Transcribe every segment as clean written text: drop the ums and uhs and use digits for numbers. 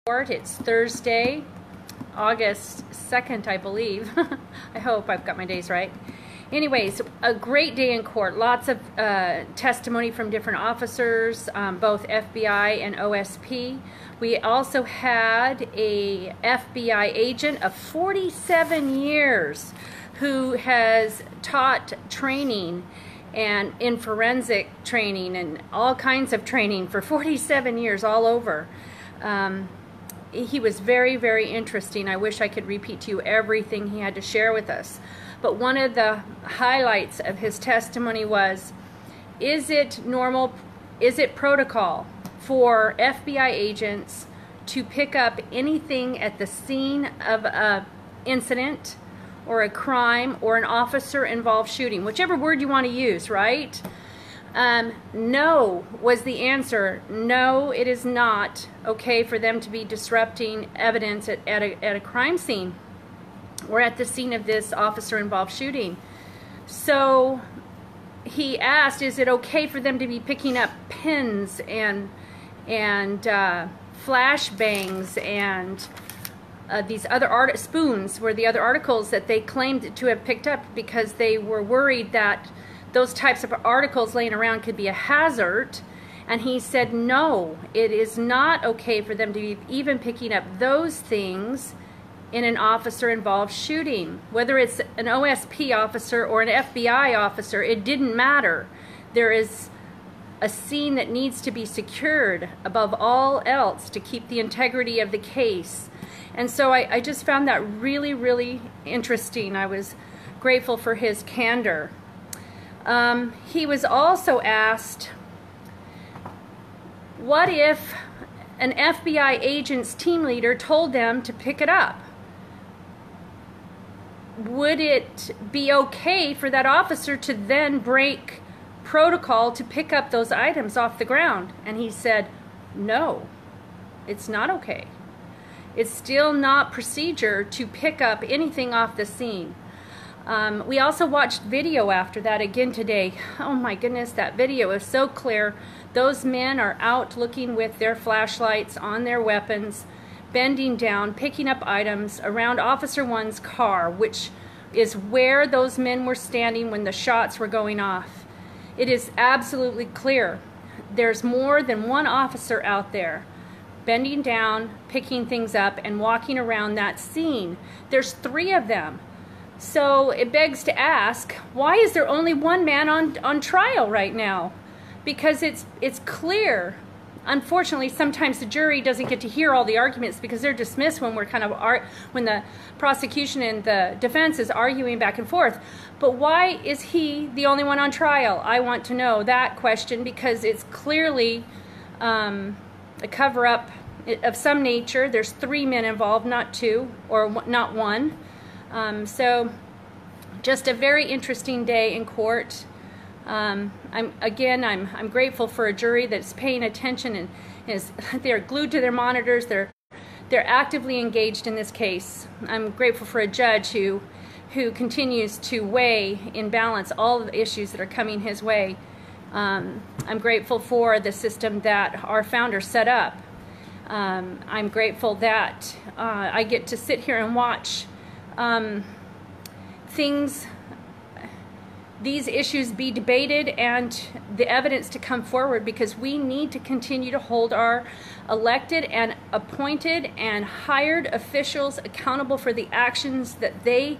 It's Thursday, August 2nd, I believe. I hope I've got my days right. Anyways, a great day in court. Lots of testimony from different officers, both FBI and OSP. We also had a FBI agent of 47 years who has taught training and in forensic training and all kinds of training for 47 years all over. He was very, very interesting. I wish I could repeat to you everything he had to share with us. But one of the highlights of his testimony was, is it normal, is it protocol for FBI agents to pick up anything at the scene of an incident or a crime or an officer-involved shooting? Whichever word you want to use, right? No was the answer. No, it is not okay for them to be disrupting evidence at a crime scene or at the scene of this officer-involved shooting. So he asked, is it okay for them to be picking up pens and flash bangs and these other spoons were the other articles that they claimed to have picked up because they were worried that those types of articles laying around could be a hazard. And he said, no, it is not okay for them to be even picking up those things in an officer-involved shooting. Whether it's an OSP officer or an FBI officer, it didn't matter. There is a scene that needs to be secured above all else to keep the integrity of the case. And so I just found that really, really interesting. I was grateful for his candor. He was also asked, what if an FBI agent's team leader told them to pick it up? Would it be okay for that officer to then break protocol to pick up those items off the ground? And he said, no, it's not okay. It's still not procedure to pick up anything off the scene. We also watched video after that again today. Oh my goodness, that video is so clear. Those men are out looking with their flashlights on their weapons, bending down, picking up items around Officer One's car, which is where those men were standing when the shots were going off. It is absolutely clear. There's more than one officer out there bending down, picking things up, and walking around that scene. There's 3 of them. So it begs to ask, why is there only one man on trial right now? Because it's clear. Unfortunately, sometimes the jury doesn't get to hear all the arguments because they're dismissed when we're when the prosecution and the defense is arguing back and forth. But why is he the only one on trial? I want to know that question because it's clearly a cover-up of some nature. There's 3 men involved, not 2 or not 1. So just a very interesting day in court. I'm grateful for a jury that's paying attention and they're glued to their monitors. They're actively engaged in this case. I'm grateful for a judge who continues to weigh in balance all of the issues that are coming his way. I'm grateful for the system that our founders set up. I'm grateful that I get to sit here and watch these issues be debated and the evidence to come forward, because we need to continue to hold our elected and appointed and hired officials accountable for the actions that they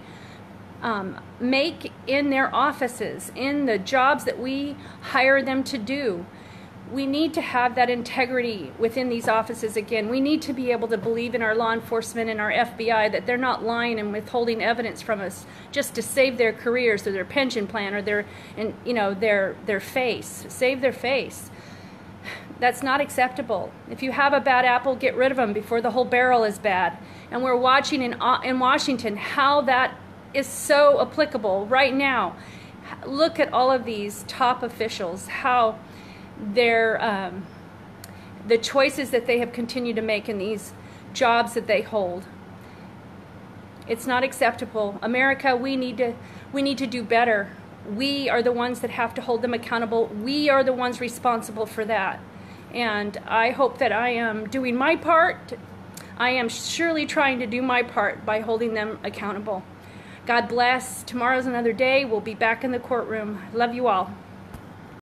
make in their offices, in the jobs that we hire them to do. We need to have that integrity within these offices again. We need to be able to believe in our law enforcement and our FBI that they're not lying and withholding evidence from us just to save their careers or their pension plan or their face, save their face. That's not acceptable. If you have a bad apple, get rid of them before the whole barrel is bad. And we're watching in Washington how that is so applicable right now. Look at all of these top officials, how the choices that they have continued to make in these jobs that they hold. It's not acceptable. America, we need to do better. We are the ones that have to hold them accountable. We are the ones responsible for that. And I hope that I am doing my part I am surely trying to do my part by holding them accountable. God bless. Tomorrow's another day. We'll be back in the courtroom. Love you all.